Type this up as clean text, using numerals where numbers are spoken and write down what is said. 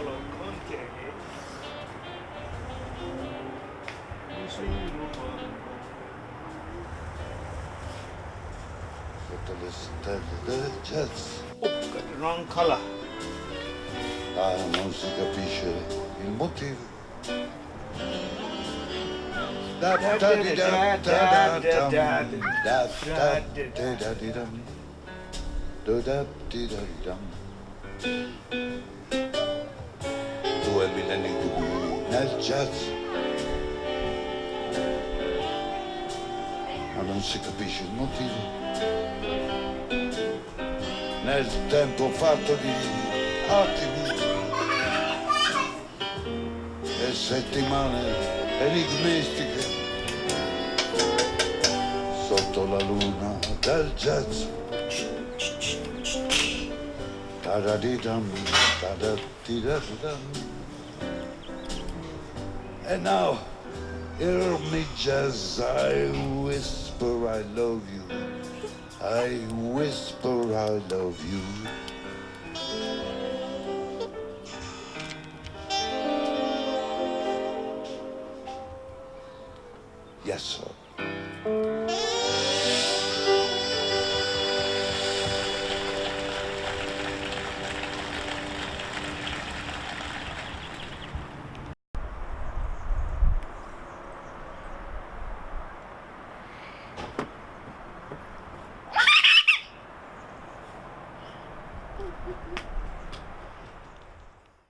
Paolo Conte. Sotto le stelle del jazz. Oh, got the wrong color. Ah, non si capisce il motivo. Da da da di da da da dum, da da da di dum, da da di da di dum. 2 millenni nel jazz, ma non si capisce il motivo. Nel tempo fatto di attimi e settimane enigmistiche, sotto la luna del jazz. Da-da-di-dum, da-da-di-da-dum. And now, hear me jazz, I whisper I love you. I whisper I love you. Yes, sir.